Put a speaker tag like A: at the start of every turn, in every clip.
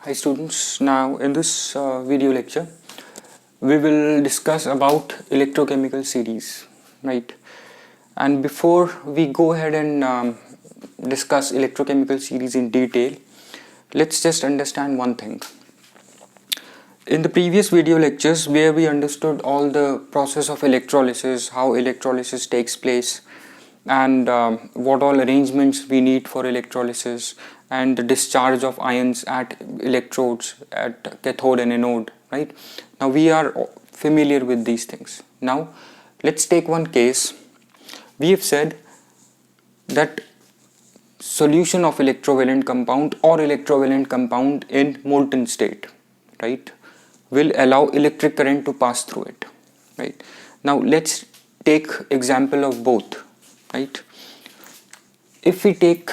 A: Hi students, now in this video lecture we will discuss about electrochemical series, right? And before we go ahead and discuss electrochemical series in detail, let's just understand one thing. In the previous video lectures where we understood all the process of electrolysis, how electrolysis takes place, and what all arrangements we need for electrolysis, and the discharge of ions at electrodes at cathode and anode, right? Now we are familiar with these things. Now let's take one case. We have said that solution of electrovalent compound or electrovalent compound in molten state, right, will allow electric current to pass through it, right? Now let's take example of both, right? If we take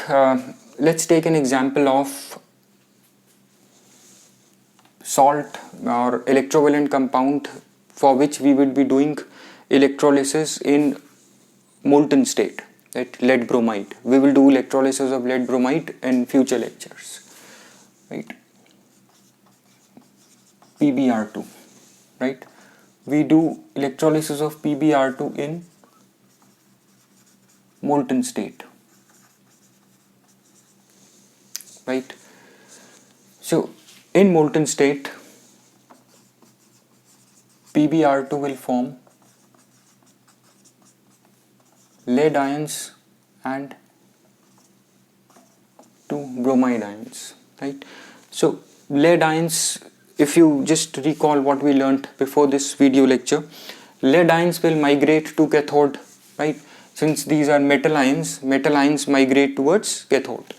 A: let's take an example of salt or electrovalent compound for which we would be doing electrolysis in molten state, right? Lead bromide. We will do electrolysis of lead bromide in future lectures, right? PbR2, right? We do electrolysis of PbR2 in molten state, right? So in molten state, PbR2 will form lead ions and two bromide ions, right? So lead ions, if you just recall what we learnt before this video lecture, lead ions will migrate to cathode, right? Since these are metal ions migrate towards cathode,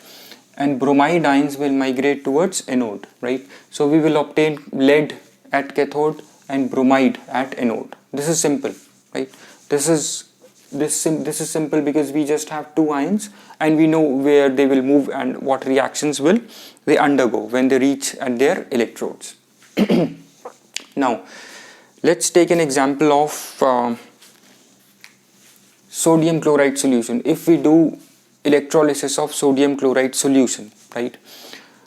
A: and bromide ions will migrate towards anode, right? So we will obtain lead at cathode and bromide at anode. This is simple, right? This is simple because we just have two ions and we know where they will move and what reactions will they undergo when they reach at their electrodes. Now let's take an example of sodium chloride solution. If we do electrolysis of sodium chloride solution, right?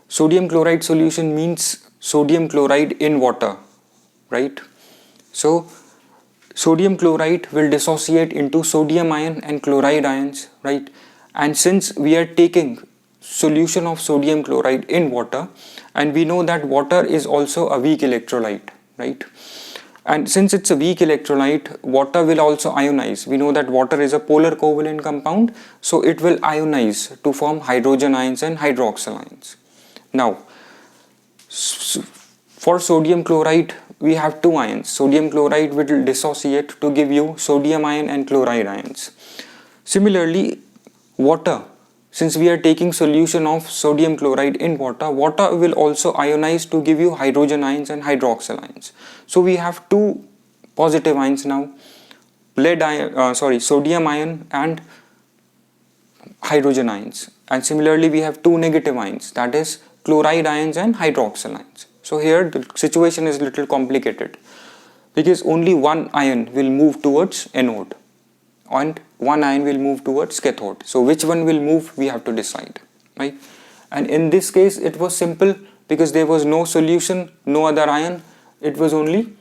A: Sodium chloride solution means sodium chloride in water, right? So sodium chloride will dissociate into sodium ion and chloride ions, right? And since we are taking solution of sodium chloride in water, and we know that water is also a weak electrolyte, right? And since it's a weak electrolyte, water will also ionize. We know that water is a polar covalent compound, so it will ionize to form hydrogen ions and hydroxyl ions. Now, for sodium chloride, we have two ions. Sodium chloride will dissociate to give you sodium ion and chloride ions. Similarly, water, since we are taking solution of sodium chloride in water, water will also ionize to give you hydrogen ions and hydroxyl ions. So we have two positive ions now, sodium ion and hydrogen ions. And similarly we have two negative ions, that is chloride ions and hydroxyl ions. So here the situation is little complicated because only one ion will move towards anode and one ion will move towards cathode. So which one will move, we have to decide, right? And in this case it was simple because there was no solution, no other ion. It was only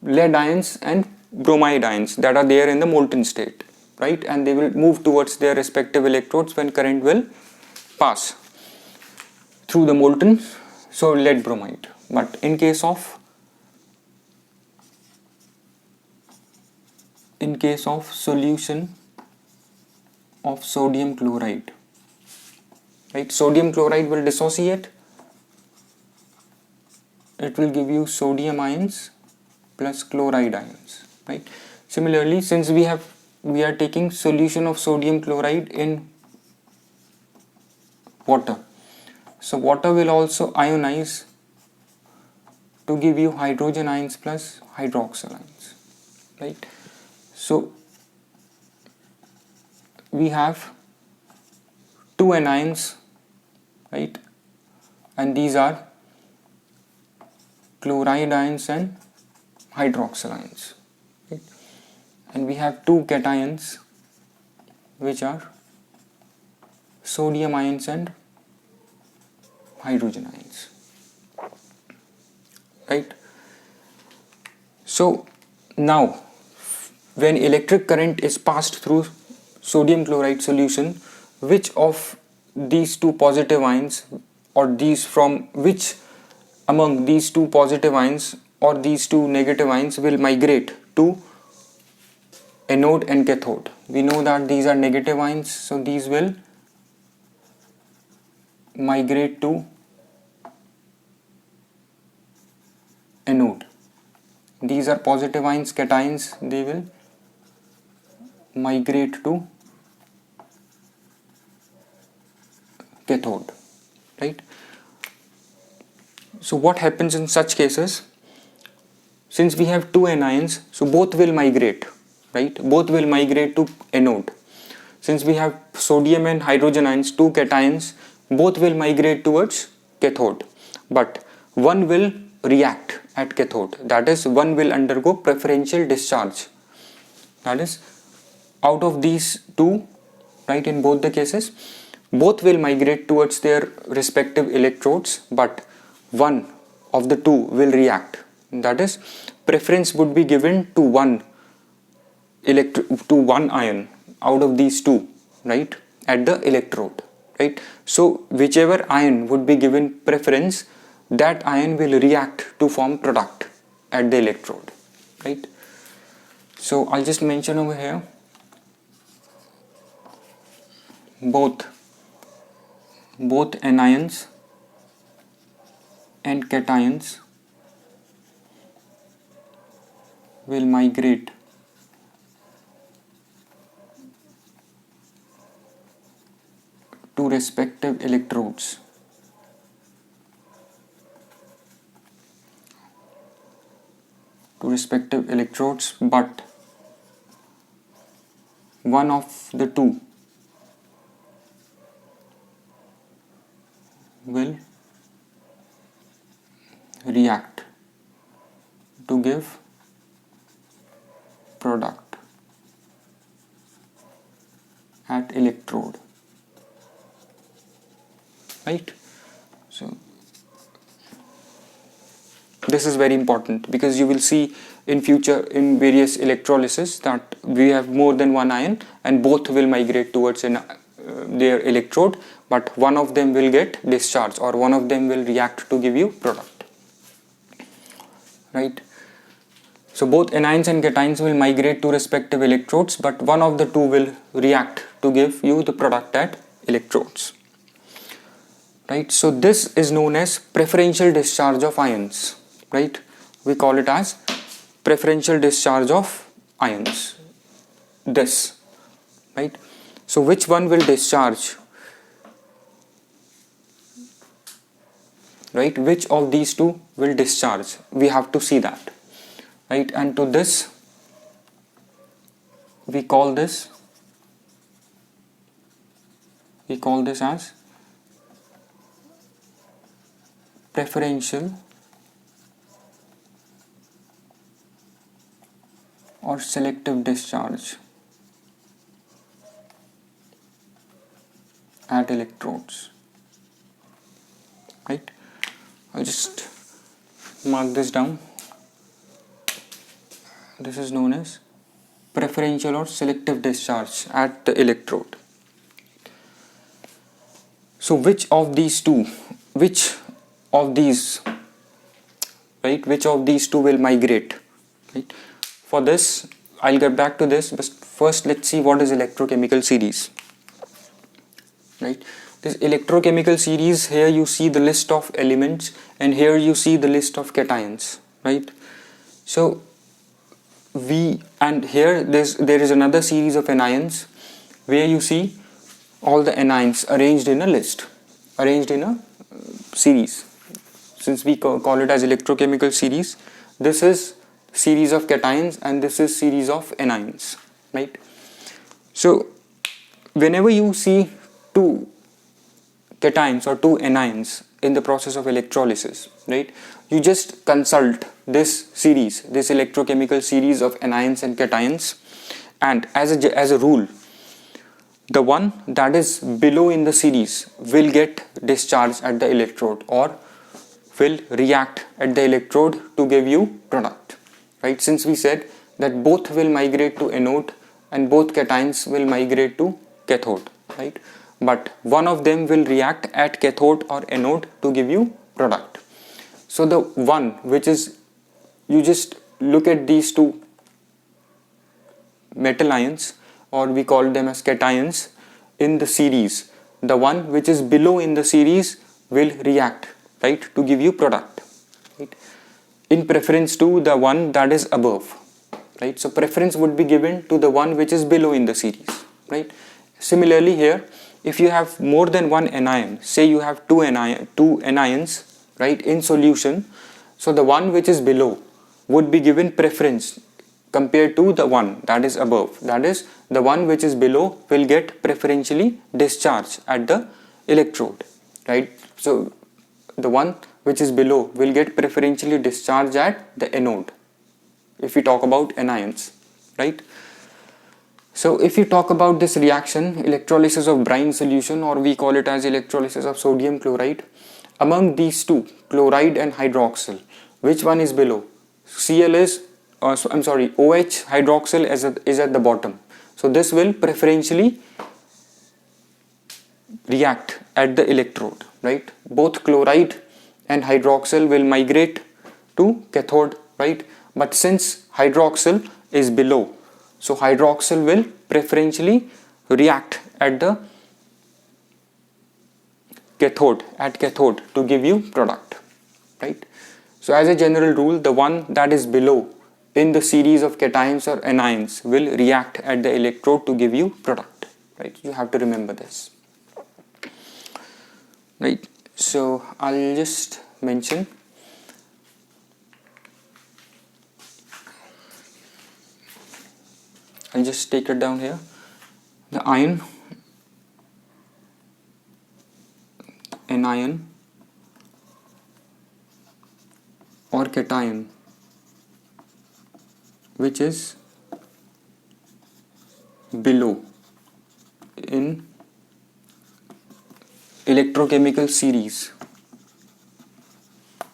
A: lead ions and bromide ions that are there in the molten state, right? And they will move towards their respective electrodes when current will pass through the molten, so lead bromide. But in case of solution of sodium chloride, right, sodium chloride will dissociate. It will give you sodium ions plus chloride ions, right? Similarly, since we are taking solution of sodium chloride in water, so water will also ionize to give you hydrogen ions plus hydroxyl ions, right? So we have two anions, right? And these are chloride ions and hydroxyl ions, right? And we have two cations which are sodium ions and hydrogen ions. right? So now when electric current is passed through sodium chloride solution, which of these two positive ions, or these from which among these two positive ions or these two negative ions will migrate to anode and cathode? We know that these are negative ions, so these will migrate to anode. These are positive ions, cations, they will migrate to cathode, right? So what happens in such cases? Since we have two anions, so both will migrate, right? Both will migrate to anode. Since we have sodium and hydrogen ions, two cations, both will migrate towards cathode, but one will react at cathode, that is, one will undergo preferential discharge. That is, out of these two, right, in both the cases, both will migrate towards their respective electrodes, but one of the two will react. That is, preference would be given to one ion out of these two, right, at the electrode, right? So whichever ion would be given preference, that ion will react to form product at the electrode, right? So I'll just mention over here, both anions and cations will migrate to respective electrodes. But one of the two will react to give product at electrode, right? So this is very important, because you will see in future in various electrolysis that we have more than one ion and both will migrate towards their electrode, but one of them will get discharged or one of them will react to give you product, right? So both anions and cations will migrate to respective electrodes, but one of the two will react to give you the product at electrodes, right? So this is known as preferential discharge of ions, right? We call it as preferential discharge of ions, this, right? So which one will discharge, right? Which of these two will discharge? We have to see that, right? And to this we call this as preferential or selective discharge at electrodes, right? I'll just mark this down. This is known as preferential or selective discharge at the electrode. So which of these two will migrate, right? For this I'll get back to this, but first let's see what is electrochemical series, right? This electrochemical series, here you see the list of elements and here you see the list of cations, right? So here there is another series of anions where you see all the anions arranged in a list, arranged in a series. Since we call it as electrochemical series, this is series of cations and this is series of anions, right? So whenever you see two cations or two anions in the process of electrolysis, right, you just consult this series, this electrochemical series of anions and cations, and as a rule, the one that is below in the series will get discharged at the electrode, or will react at the electrode to give you product, right? Since we said that both will migrate to anode and both cations will migrate to cathode, right? But one of them will react at cathode or anode to give you product. So the one which is, you just look at these two metal ions, or we call them as cations, in the series. The one which is below in the series will react, right, to give you product, right, in preference to the one that is above, right? So preference would be given to the one which is below in the series, right? Similarly here, if you have more than one anion, say you have two anions, right, in solution, so the one which is below would be given preference compared to the one that is above. That is, the one which is below will get preferentially discharged at the electrode, right? So the one which is below will get preferentially discharged at the anode, if we talk about anions, right? So if you talk about this reaction, electrolysis of brine solution, or we call it as electrolysis of sodium chloride, among these two, chloride and hydroxyl, which one is below? Cl is, OH hydroxyl is at the bottom. So this will preferentially react at the electrode, right? Both chloride and hydroxyl will migrate to cathode, right? But since hydroxyl is below, so hydroxyl will preferentially react at the cathode to give you product, right? So as a general rule, the one that is below in the series of cations or anions will react at the electrode to give you product, right? You have to remember this, right? So I'll just mention I'll just take it down here. The anion or cation which is below in electrochemical series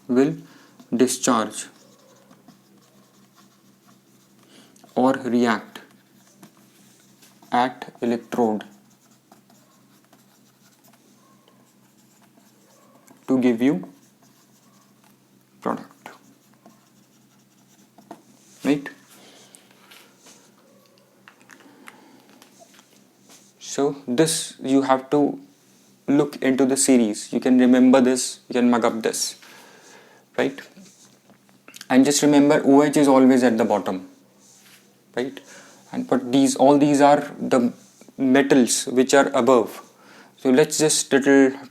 A: will discharge or react at electrode to give you product, right? So this you have to look into the series. You can remember this, you can mug up this, right? And just remember, OH is always at the bottom, right? And but all these are the metals which are above. So let's just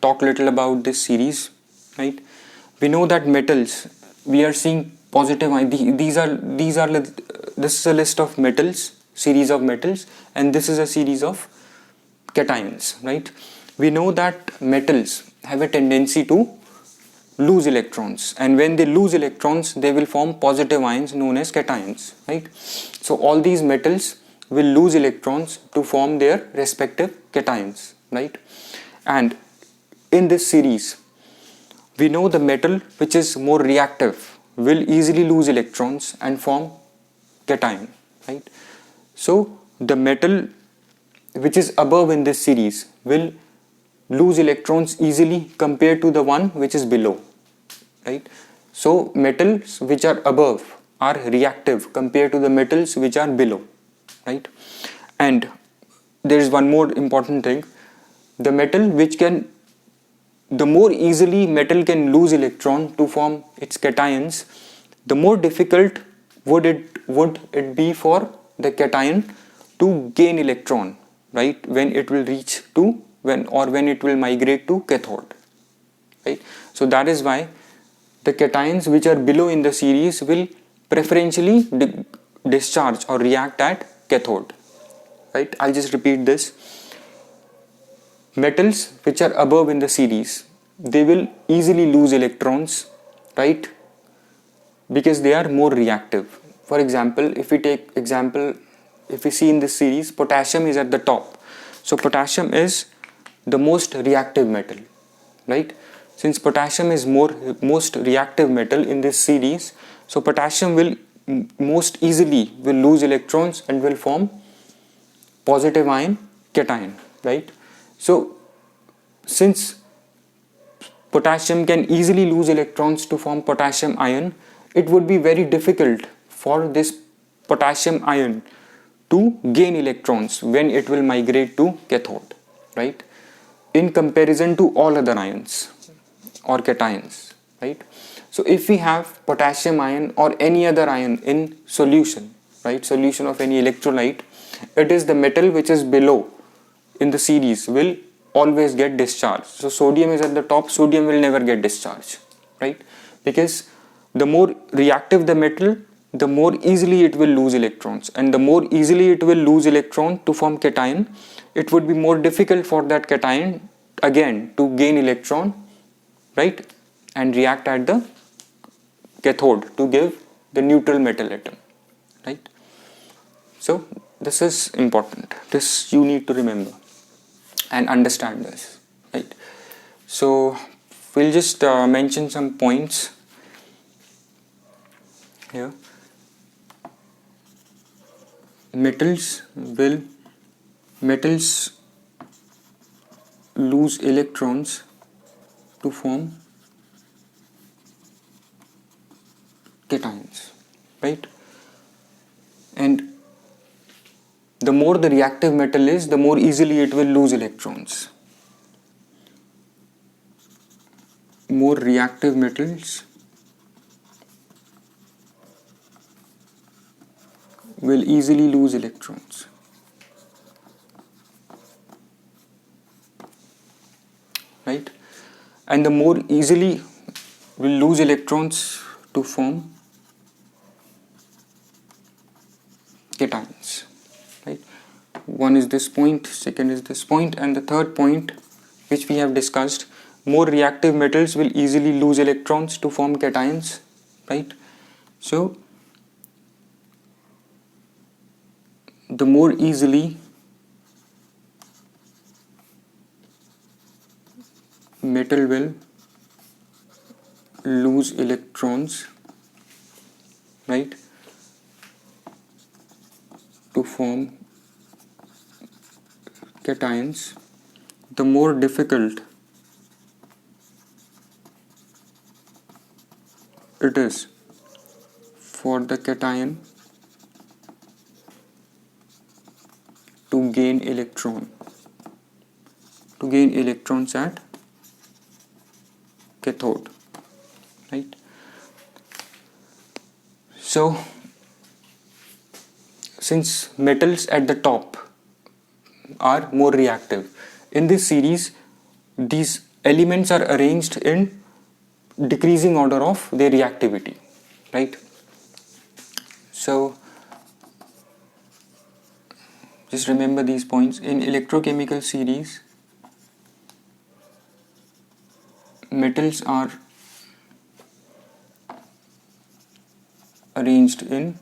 A: talk little about this series, right? We know that metals, we are seeing positive ion. This is a list of metals, series of metals, and this is a series of cations, right? We know that metals have a tendency to lose electrons, and when they lose electrons, they will form positive ions known as cations, right? So all these metals will lose electrons to form their respective cations, right? And in this series, we know the metal which is more reactive will easily lose electrons and form cation, right? So the metal which is above in this series will lose electrons easily compared to the one which is below, right? So metals which are above are reactive compared to the metals which are below, right? And there is one more important thing. The more easily metal can lose electron to form its cations, the more difficult would it be for the cation to gain electron, right, when it will reach to when it will migrate to cathode, right? So that is why the cations which are below in the series will preferentially discharge or react at cathode, right? I'll just repeat this. Metals which are above in the series, they will easily lose electrons, right, because they are more reactive. For example, if we see in this series, potassium is at the top. So potassium is the most reactive metal, right? since potassium is most reactive metal in this series, so potassium will most easily will lose electrons and will form positive ion cation, right? So since potassium can easily lose electrons to form potassium ion, it would be very difficult for this potassium ion to gain electrons when it will migrate to cathode, right? In comparison to all other ions or cations, right? So if we have potassium ion or any other ion in solution, right, solution of any electrolyte, it is the metal which is below in the series will always get discharged. So sodium is at the top, sodium will never get discharged, right? Because the more reactive the metal, the more easily it will lose electrons, and the more easily it will lose electron to form cation, it would be more difficult for that cation again to gain electron, right, and react at the cathode to give the neutral metal atom, right? So this is important, this you need to remember and understand this, right? So we'll just mention some points here. Metals lose electrons to form cations, right? And the more the reactive metal is, the more easily it will lose electrons. More reactive metals will easily lose electrons. Right? And the more easily will lose electrons to form cations. Right? One is this point, second is this point, and the third point which we have discussed, more reactive metals will easily lose electrons to form cations, right? So the more easily metal will lose electrons, right, to form cations, the more difficult it is for the cation to gain electrons at cathode, right? So since metals at the top are more reactive, in this series these elements are arranged in decreasing order of their reactivity, right? So just remember these points. In electrochemical series, metals are arranged in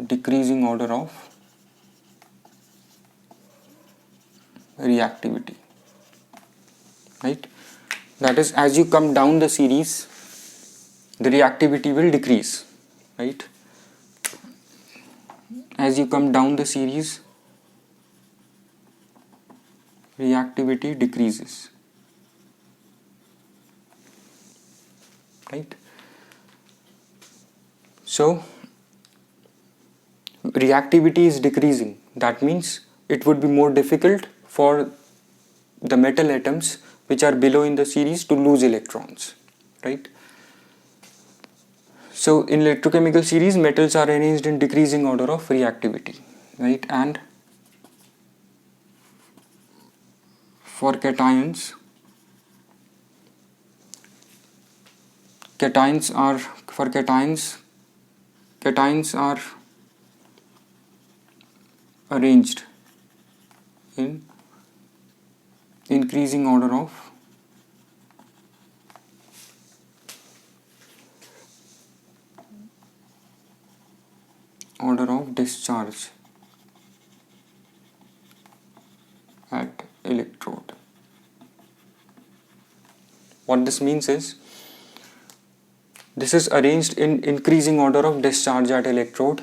A: decreasing order of reactivity, right? That is, as you come down the series, the reactivity will decrease, right? As you come down the series, reactivity decreases, right? So reactivity is decreasing, that means it would be more difficult for the metal atoms which are below in the series to lose electrons, right? So in electrochemical series, metals are arranged in decreasing order of reactivity, right? And for cations are arranged in increasing order of discharge at What this means is, this is arranged in increasing order of discharge at electrode.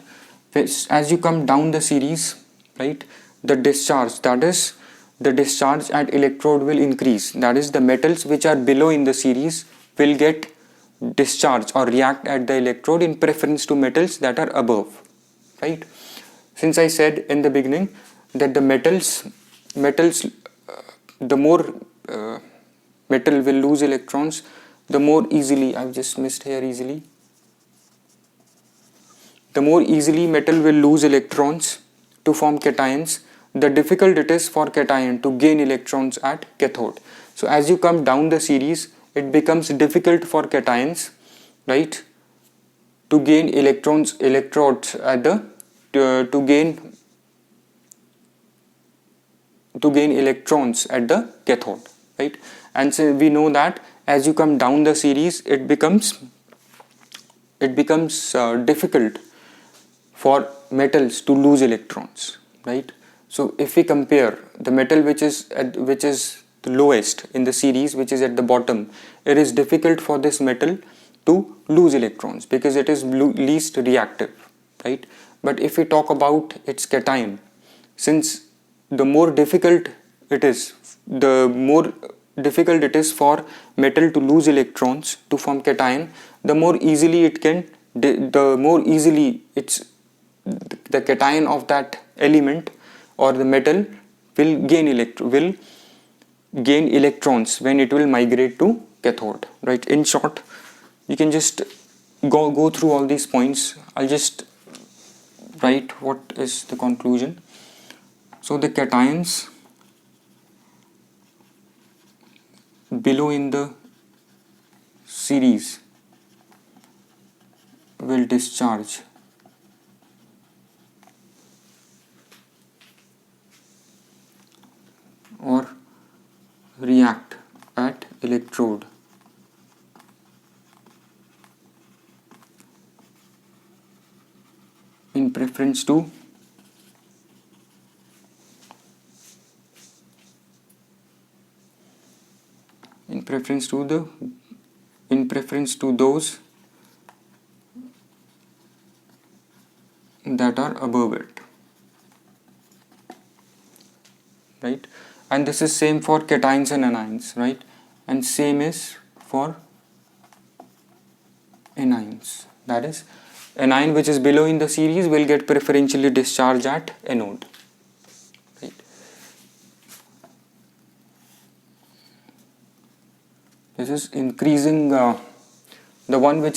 A: As you come down the series, right, the discharge, that is the discharge at electrode will increase. That is, the metals which are below in the series will get discharge or react at the electrode in preference to metals that are above, right? Since I said in the beginning that the metals the more metal will lose electrons, the more easily, I've just missed here easily, the more easily metal will lose electrons to form cations, the difficult it is for cation to gain electrons at cathode. So as you come down the series, it becomes difficult for cations, right, to gain electrodes at the to gain electrons at the cathode, right? And so we know that as you come down the series, it becomes difficult for metals to lose electrons, right? So if we compare the metal which is the lowest in the series, which is at the bottom, it is difficult for this metal to lose electrons because it is least reactive, right? But if we talk about its cation, since the more difficult it is for metal to lose electrons to form cation, the more easily the cation of that element or the metal will gain electrons when it will migrate to cathode, right? In short, you can just go through all these points. I'll just write what is the conclusion. So the cations below in the series will discharge or react at electrode in preference to those that are above it, right? And this is same for cations and anions, right? And same is for anions. That is, anion which is below in the series will get preferentially discharged at anode, right? This is increasing the one which is